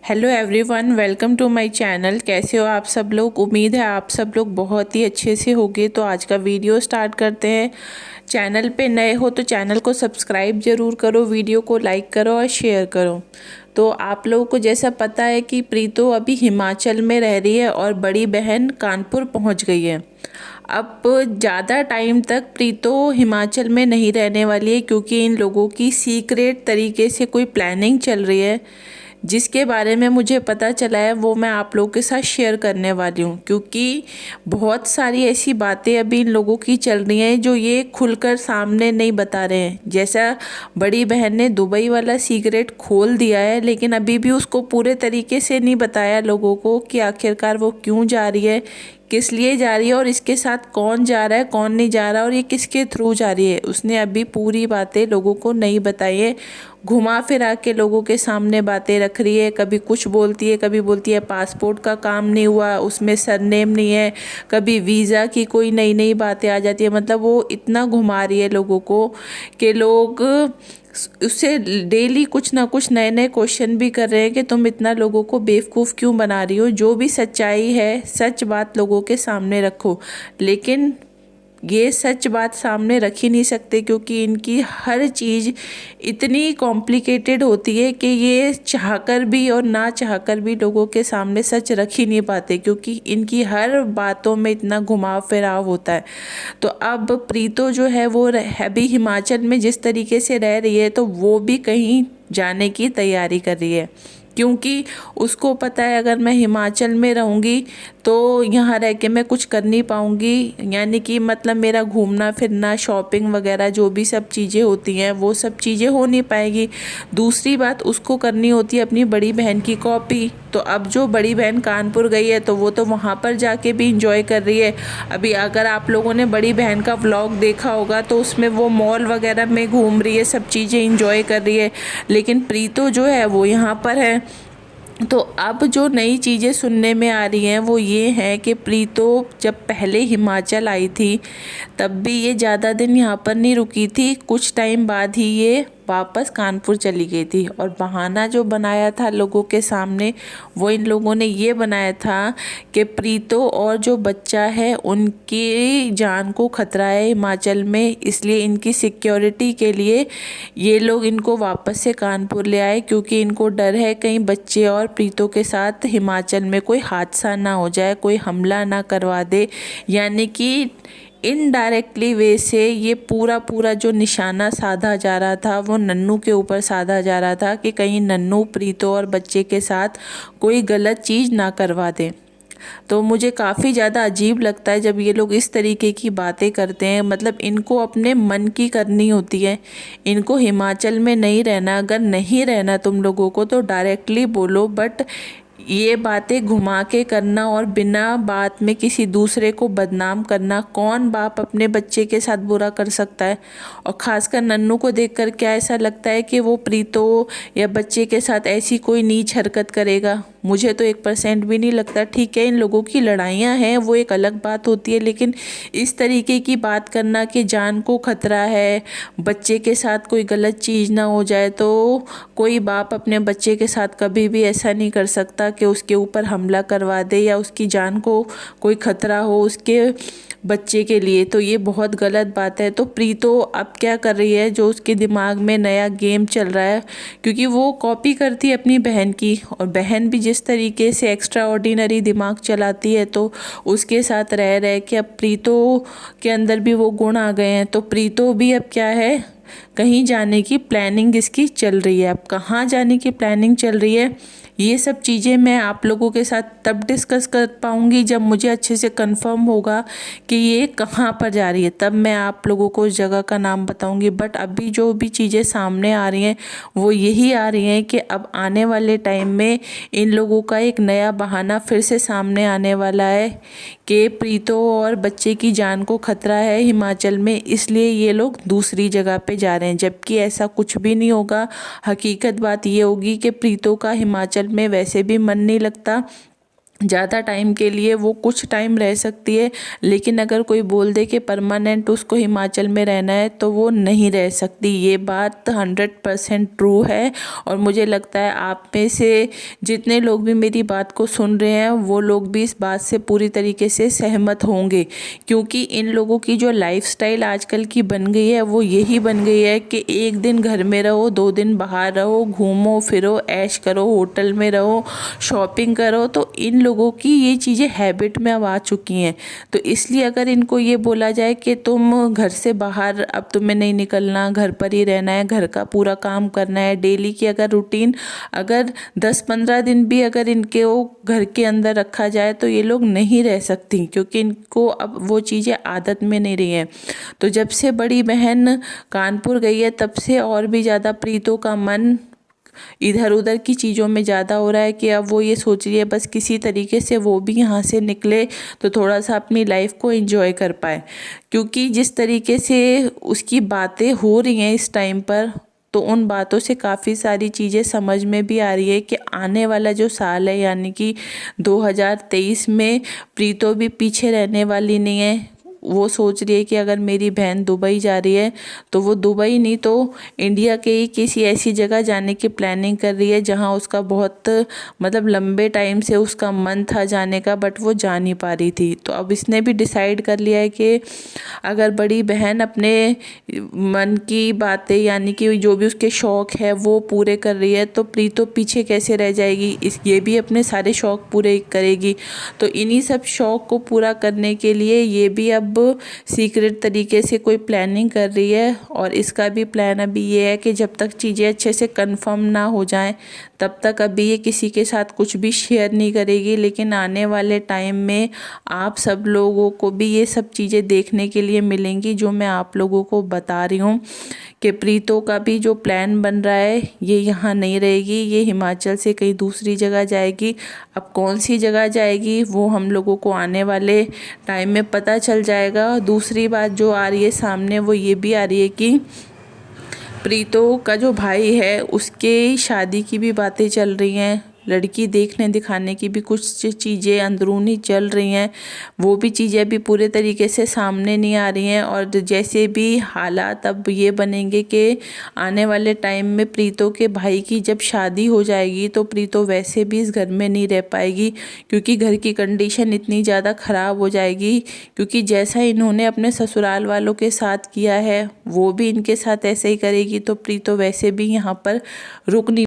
Hello everyone, welcome to my channel. कैसे हो आप सब लोग? उम्मीद है आप सब लोग बहुत ही अच्छे से होंगे। तो आज का वीडियो स्टार्ट करते हैं। चैनल पे नए हो तो चैनल को सब्सक्राइब ज़रूर करो, वीडियो को लाइक करो और शेयर करो। तो आप लोगों को जैसा पता है कि प्रीतो अभी हिमाचल में रह रही है और बड़ी बहन कानपुर पहुंच गई है। अब ज़्यादा टाइम तक प्रीतो हिमाचल में नहीं रहने वाली है, क्योंकि इन लोगों की सीक्रेट तरीके से कोई प्लानिंग चल रही है, जिसके बारे में मुझे पता चला है वो मैं आप लोगों के साथ शेयर करने वाली हूँ। क्योंकि बहुत सारी ऐसी बातें अभी इन लोगों की चल रही हैं जो ये खुलकर सामने नहीं बता रहे हैं। जैसा बड़ी बहन ने दुबई वाला सीक्रेट खोल दिया है, लेकिन अभी भी उसको पूरे तरीके से नहीं बताया लोगों को कि आखिरकार वो क्यों जा रही है, किस लिए जा रही है और इसके साथ कौन जा रहा है कौन नहीं जा रहा और ये किसके थ्रू जा रही है। उसने अभी पूरी बातें लोगों को नहीं बताई है। घुमा फिरा के लोगों के सामने बातें रख रही है। कभी कुछ बोलती है, कभी बोलती है पासपोर्ट का काम नहीं हुआ, उसमें सरनेम नहीं है, कभी वीज़ा की कोई नई नई बातें आ जाती है। मतलब वो इतना घुमा रही है लोगों को कि लोग उससे डेली कुछ ना कुछ नए नए क्वेश्चन भी कर रहे हैं कि तुम इतना लोगों को बेवकूफ़ क्यों बना रही हो। जो भी सच्चाई है, सच बात लोगों के सामने रखो। लेकिन ये सच बात सामने रख ही नहीं सकते, क्योंकि इनकी हर चीज़ इतनी कॉम्प्लिकेटेड होती है कि ये चाहकर भी और ना चाहकर भी लोगों के सामने सच रख ही नहीं पाते, क्योंकि इनकी हर बातों में इतना घुमाव फिराव होता है। तो अब प्रीतो जो है वो अभी हिमाचल में जिस तरीके से रह रही है, तो वो भी कहीं जाने की तैयारी कर रही है। क्योंकि उसको पता है अगर मैं हिमाचल में रहूँगी तो यहाँ रह के मैं कुछ कर नहीं पाऊँगी, यानी कि मतलब मेरा घूमना फिरना, शॉपिंग वगैरह जो भी सब चीज़ें होती हैं वो सब चीज़ें हो नहीं पाएगी। दूसरी बात, उसको करनी होती है अपनी बड़ी बहन की कॉपी। तो अब जो बड़ी बहन कानपुर गई है तो वो तो वहाँ पर जाके भी इंजॉय कर रही है। अभी अगर आप लोगों ने बड़ी बहन का व्लॉग देखा होगा तो उसमें वो मॉल वगैरह में घूम रही है, सब चीज़ें इंजॉय कर रही है। लेकिन प्रीतो जो है वो यहाँ पर है। तो अब जो नई चीज़ें सुनने में आ रही हैं वो ये है कि प्रीतो जब पहले हिमाचल आई थी तब भी ये ज़्यादा दिन यहाँ पर नहीं रुकी थी। कुछ टाइम बाद ही ये वापस कानपुर चली गई थी। और बहाना जो बनाया था लोगों के सामने, वो इन लोगों ने ये बनाया था कि प्रीतो और जो बच्चा है उनकी जान को खतरा है हिमाचल में, इसलिए इनकी सिक्योरिटी के लिए ये लोग इनको वापस से कानपुर ले आए। क्योंकि इनको डर है कहीं बच्चे और प्रीतो के साथ हिमाचल में कोई हादसा ना हो जाए, कोई हमला ना करवा दे। यानी कि इनडायरेक्टली वे से ये पूरा जो निशाना साधा जा रहा था वो नन्नू के ऊपर साधा जा रहा था कि कहीं नन्नू प्रीतो और बच्चे के साथ कोई गलत चीज़ ना करवा दे। तो मुझे काफ़ी ज़्यादा अजीब लगता है जब ये लोग इस तरीके की बातें करते हैं। मतलब इनको अपने मन की करनी होती है। इनको हिमाचल में नहीं रहना, अगर नहीं रहना तुम लोगों को तो डायरेक्टली बोलो, बट ये बातें घुमा के करना और बिना बात में किसी दूसरे को बदनाम करना, कौन बाप अपने बच्चे के साथ बुरा कर सकता है। और ख़ासकर नन्नू को देखकर क्या ऐसा लगता है कि वो प्रीतो या बच्चे के साथ ऐसी कोई नीच हरकत करेगा? मुझे तो 1% भी नहीं लगता। ठीक है, इन लोगों की लड़ाइयाँ हैं वो एक अलग बात होती है, लेकिन इस तरीके की बात करना कि जान को खतरा है, बच्चे के साथ कोई गलत चीज़ ना हो जाए, तो कोई बाप अपने बच्चे के साथ कभी भी ऐसा नहीं कर सकता कि उसके ऊपर हमला करवा दे या उसकी जान को कोई खतरा हो उसके बच्चे के लिए। तो ये बहुत गलत बात है। तो प्रीतो अब क्या कर रही है, जो उसके दिमाग में नया गेम चल रहा है, क्योंकि वो कॉपी करती है अपनी बहन की, और बहन भी जिस तरीके से एक्स्ट्रा ऑर्डिनरी दिमाग चलाती है तो उसके साथ रह रहे कि अब प्रीतो के अंदर भी वो गुण आ गए हैं। तो प्रीतो भी अब क्या है, कहीं जाने की प्लानिंग इसकी चल रही है। अब कहाँ जाने की प्लानिंग चल रही है, ये सब चीज़ें मैं आप लोगों के साथ तब डिस्कस कर पाऊँगी जब मुझे अच्छे से कंफर्म होगा कि ये कहाँ पर जा रही है, तब मैं आप लोगों को उस जगह का नाम बताऊँगी। बट अभी जो भी चीज़ें सामने आ रही हैं वो यही आ रही हैं कि अब आने वाले टाइम में इन लोगों का एक नया बहाना फिर से सामने आने वाला है कि प्रीतो और बच्चे की जान को खतरा है हिमाचल में, इसलिए ये लोग दूसरी जगह पे जा रहे हैं। जबकि ऐसा कुछ भी नहीं होगा। हकीकत बात ये होगी कि प्रीतो का हिमाचल में वैसे भी मन नहीं लगता। ज़्यादा टाइम के लिए वो कुछ टाइम रह सकती है, लेकिन अगर कोई बोल दे कि परमानेंट उसको हिमाचल में रहना है तो वो नहीं रह सकती। ये बात 100% ट्रू है। और मुझे लगता है आप में से जितने लोग भी मेरी बात को सुन रहे हैं वो लोग भी इस बात से पूरी तरीके से सहमत होंगे, क्योंकि इन लोगों की जो लाइफस्टाइल आजकल की बन गई है वो यही बन गई है कि एक दिन घर में रहो, 2 दिन बाहर रहो, घूमो फिरो, ऐश करो, होटल में रहो, शॉपिंग करो। तो इन लोगों की ये चीज़ें हैबिट में अब आ चुकी हैं। तो इसलिए अगर इनको ये बोला जाए कि तुम घर से बाहर अब तुम्हें नहीं निकलना, घर पर ही रहना है, घर का पूरा काम करना है, डेली की अगर रूटीन अगर 10-15 दिन भी अगर इनके वो घर के अंदर रखा जाए तो ये लोग नहीं रह सकती, क्योंकि इनको अब वो चीज़ें आदत में नहीं रही हैं। तो जब से बड़ी बहन कानपुर गई है तब से और भी ज़्यादा प्रीतों का मन इधर उधर की चीज़ों में ज़्यादा हो रहा है कि अब वो ये सोच रही है बस किसी तरीके से वो भी यहाँ से निकले तो थोड़ा सा अपनी लाइफ को एंजॉय कर पाए। क्योंकि जिस तरीके से उसकी बातें हो रही हैं इस टाइम पर, तो उन बातों से काफ़ी सारी चीज़ें समझ में भी आ रही है कि आने वाला जो साल है यानी कि 2023 में प्रीतो भी पीछे रहने वाली नहीं है। वो सोच रही है कि अगर मेरी बहन दुबई जा रही है तो वो दुबई नहीं तो इंडिया के ही किसी ऐसी जगह जाने की प्लानिंग कर रही है जहां उसका बहुत मतलब लंबे टाइम से उसका मन था जाने का, बट वो जा नहीं पा रही थी। तो अब इसने भी डिसाइड कर लिया है कि अगर बड़ी बहन अपने मन की बातें यानी कि जो भी उसके शौक़ है वो पूरे कर रही है तो प्रीतो पीछे कैसे रह जाएगी। ये भी अपने सारे शौक़ पूरे करेगी। तो इन्हीं सब शौक़ को पूरा करने के लिए ये भी अब सीक्रेट तरीके से कोई प्लानिंग कर रही है। और इसका भी प्लान अभी ये है कि जब तक चीज़ें अच्छे से कंफर्म ना हो जाएं तब तक अभी ये किसी के साथ कुछ भी शेयर नहीं करेगी। लेकिन आने वाले टाइम में आप सब लोगों को भी ये सब चीज़ें देखने के लिए मिलेंगी जो मैं आप लोगों को बता रही हूँ कि प्रीतो का भी जो प्लान बन रहा है ये यहाँ नहीं रहेगी, ये हिमाचल से कहीं दूसरी जगह जाएगी। अब कौन सी जगह जाएगी वो हम लोगों को आने वाले टाइम में पता चल जाएगा। दूसरी बात जो आ रही है सामने वो ये भी आ रही है कि प्रीतो का जो भाई है उसके शादी की भी बातें चल रही हैं, लड़की देखने दिखाने की भी कुछ चीज़ें अंदरूनी चल रही हैं, वो भी चीज़ें अभी पूरे तरीके से सामने नहीं आ रही हैं। और जैसे भी हालात अब ये बनेंगे कि आने वाले टाइम में प्रीतो के भाई की जब शादी हो जाएगी तो प्रीतो वैसे भी इस घर में नहीं रह पाएगी, क्योंकि घर की कंडीशन इतनी ज़्यादा ख़राब हो जाएगी। क्योंकि जैसा इन्होंने अपने ससुराल वालों के साथ किया है वो भी इनके साथ ऐसे ही करेगी तो प्रीतो वैसे भी यहाँ पर रुक नहीं